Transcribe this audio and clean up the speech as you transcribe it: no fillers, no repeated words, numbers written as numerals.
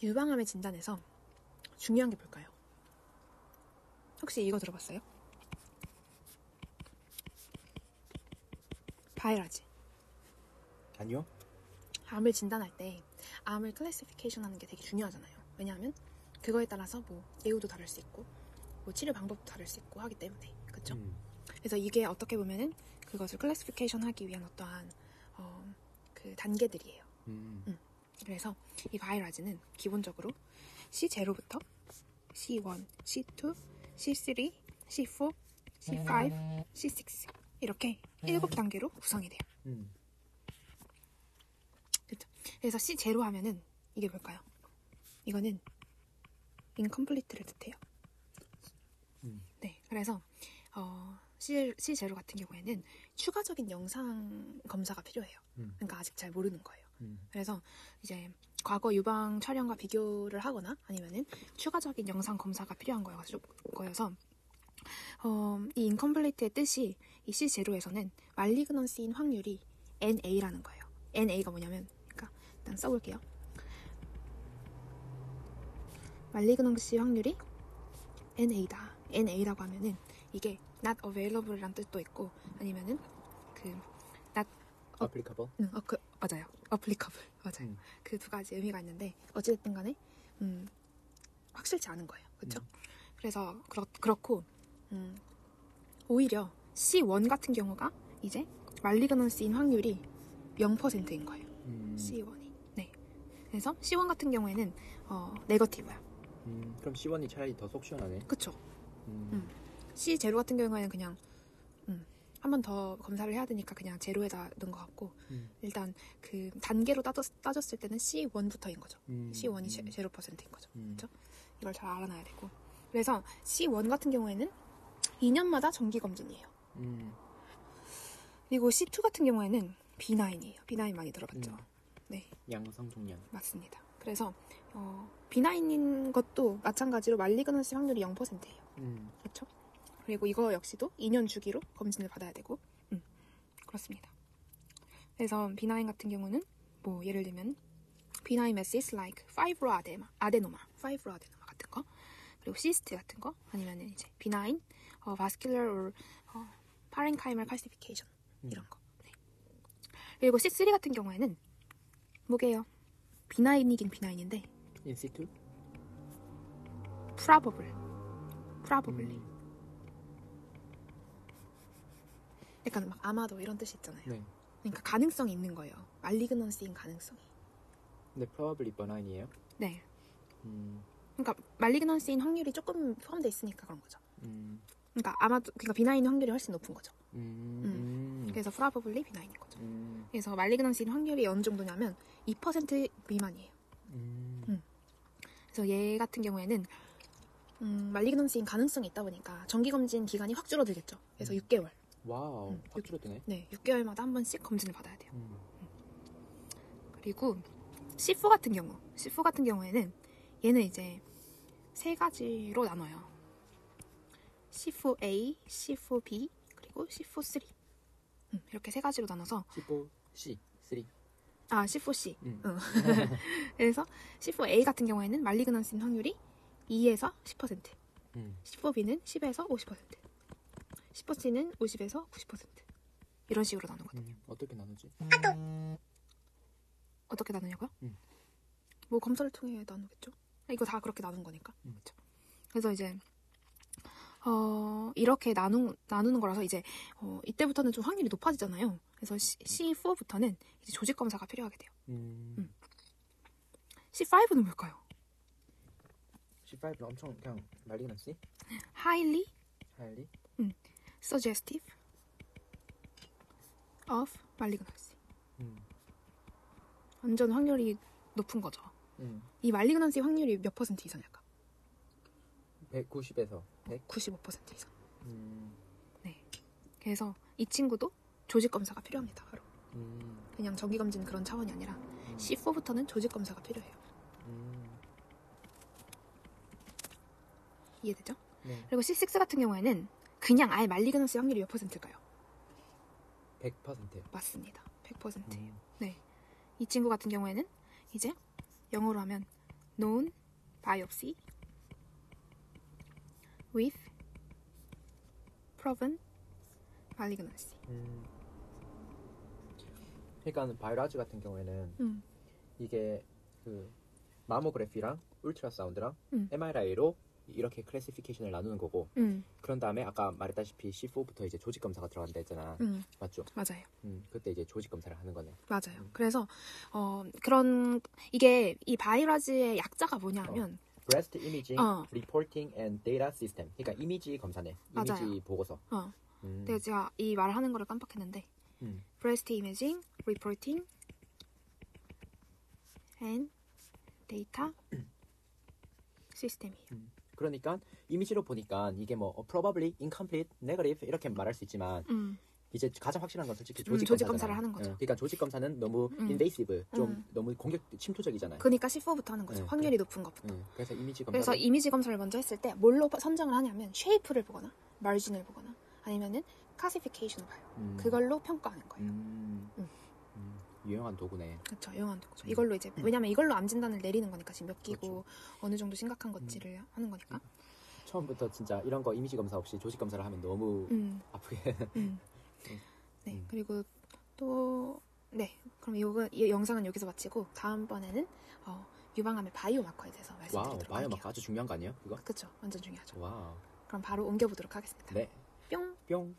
유방암의 진단에서 중요한 게 뭘까요? 혹시 이거 들어봤어요? 바이러지. 아니요. 암을 진단할 때 암을 클래시피케이션 하는 게 되게 중요하잖아요. 왜냐하면 그거에 따라서 뭐 예후도 다를 수 있고 뭐 치료 방법도 다를 수 있고 하기 때문에. 그렇죠? 그래서 이게 어떻게 보면은 그것을 클래시피케이션 하기 위한 어떠한 그 단계들이에요. 그래서 이 바이러지는 기본적으로 C0부터 C1, C2, C3, C4, C5, C6 이렇게 7단계로 구성이 돼요. 그렇죠? 그래서 C0 하면은 이게 뭘까요? 이거는 incomplete를 뜻해요. 네, 그래서 C0 같은 경우에는 추가적인 영상 검사가 필요해요. 그러니까 아직 잘 모르는 거예요. 그래서 이제 과거 유방 촬영과 비교를 하거나 아니면은 추가적인 영상 검사가 필요한 거여서 이 인컴플리트의 뜻이 이 C0에서는 말리그넌시인 확률이 NA라는 거예요. NA가 뭐냐면, 그러니까 일단 써볼게요. 말리그넌시 확률이 NA다. NA라고 하면은 이게 not available란 뜻도 있고 아니면은 그 not applicable. 맞아요. applicable 맞아요. 그 두 가지 의미가 있는데 어찌됐든 간에 확실치 않은 거예요. 그렇죠? 그래서 그렇고 오히려 C1 같은 경우가 이제 말리그넌시인 확률이 0%인 거예요. C1이. 네. 그래서 C1 같은 경우에는 네거티브야. 그럼 C1이 차라리 더 속 시원하네. 그쵸? C0 같은 경우에는 그냥 한 번 더 검사를 해야 되니까 그냥 제로에다 넣은 것 같고 일단 그 단계로 따졌을 때는 C1부터인 거죠. C1이 0%인 거죠. 그렇죠? 이걸 잘 알아놔야 되고 그래서 C1 같은 경우에는 2년마다 정기검진이에요. 그리고 C2 같은 경우에는 B9이에요. B9 많이 들어봤죠? 네. 양성종양. 맞습니다. 그래서 B9인 것도 마찬가지로 말리그넌시 확률이 0%예요. 그렇죠? 그리고 이거 역시도 2년 주기로 검진을 받아야 되고 그렇습니다. 그래서 B9 같은 경우는 뭐 예를 들면 B9 masses like fibroadenoma 같은 거 그리고 시스트 같은 거 아니면은 이제 B9 vascular or parenchymal calcification 이런 거. 네. 그리고 C3 같은 경우에는 뭐게요? B9이긴 B9인데 in situ? probably 약간 막 아마도 이런 뜻이 있잖아요. 네. 그러니까 가능성이 있는 거예요. 말리그넌시인 가능성이. 근데 probably benign이에요? 네. 그러니까 말리그넌시인 확률이 조금 포함되어 있으니까 그런 거죠. 그러니까 아마도 그러니까 B9인 확률이 훨씬 높은 거죠. 그래서 probably B9인 거죠. 그래서 말리그넌시인 확률이 어느 정도냐면 2% 미만이에요. 그래서 얘 같은 경우에는 말리그넌시인 가능성이 있다 보니까 정기검진 기간이 확 줄어들겠죠. 그래서 6개월. 와우, 확 줄어드네. 네, 6개월마다 한 번씩 검진을 받아야 돼요. 그리고 C4 같은 경우에는 얘는 이제 세 가지로 나눠요. C4A, C4B, 그리고 C4C. 이렇게 세 가지로 나눠서 C4C, 3. C4C. 그래서 C4A 같은 경우에는 말리그넌시 확률이 2에서 10%, C4B는 10에서 50%, C4C는 50에서 90% 이런 식으로 나누거든요. 어떻게 나누지? 어떻게 나누냐고요? 뭐 검사를 통해 나누겠죠. 이거 다 그렇게 나눈 거니까. 그렇죠. 그래서 이제 이렇게 나누는 거라서 이제 이때부터는 좀 확률이 높아지잖아요. 그래서 C4부터는 이제 조직 검사가 필요하게 돼요. C5는 뭘까요? C5는 엄청 그냥 말리그넌시? highly suggestive of malignancy. 완전 확률이 높은 거죠. 이 말리그넌시 확률이 몇 퍼센트 이상일까? 190에서 100? 95% 이상. 네. 그래서 이 친구도 조직 검사가 필요합니다. 바로. 그냥 정기 검진 그런 차원이 아니라 C4부터는 조직 검사가 필요해요. 이해되죠? 네. 그리고 C6 같은 경우에는 그냥 아예 말리그넌시 확률이 몇 퍼센트일까요? 100%요. 맞습니다. 100%예요. 네. 이 친구 같은 경우에는 이제 영어로 하면 known biopsy with proven malignancy. 그러니까 바이러즈 같은 경우에는 이게 그 마모그래피랑 울트라사운드랑 MRI로 이렇게 클래시피케이션을 나누는 거고 그런 다음에 아까 말했다시피 C4부터 이제 조직 검사가 들어간다 했잖아. 맞죠? 맞아요. 그때 이제 조직 검사를 하는 거네. 맞아요. 그래서 그런 이게 이 바이러즈의 약자가 뭐냐면 Breast Imaging Reporting and Data System. 그러니까 이미지 검사네. 이미지 맞아요. 보고서. 근데 제가 이 말을 하는 거를 깜빡했는데 Breast Imaging Reporting and Data System이에요. 그러니까 이미지로 보니까 이게 뭐 probably, incomplete, negative 이렇게 말할 수 있지만 이제 가장 확실한 건 솔직히 조직 검사를 하는 거죠. 그러니까 조직 검사는 너무 invasive, 좀 너무 침투적이잖아요. 그러니까 C4부터 하는 거죠. 확률이 높은 것부터. 그래서 이미지 검사를 먼저 했을 때 뭘로 선정을 하냐면 쉐이프를 보거나 마진을 보거나 아니면은 classification을 봐요. 그걸로 평가하는 거예요. 유용한 도구네. 그렇죠. 유용한 도구죠. 이걸로 이제 왜냐면 이걸로 암 진단을 내리는 거니까 지금 몇 기고 그렇죠. 어느 정도 심각한 것지를 하는 거니까. 처음부터 진짜 이런 거 이미지 검사 없이 조직 검사를 하면 너무 아프게. 네. 그리고 또 네. 그럼 이 영상은 여기서 마치고 다음번에는 유방암의 바이오마커에 대해서 말씀드리도록 할게요. 바이오마커 아주 중요한 거 아니에요? 그거? 그렇죠. 완전 중요하죠. 와우. 그럼 바로 옮겨보도록 하겠습니다. 네. 뿅. 뿅.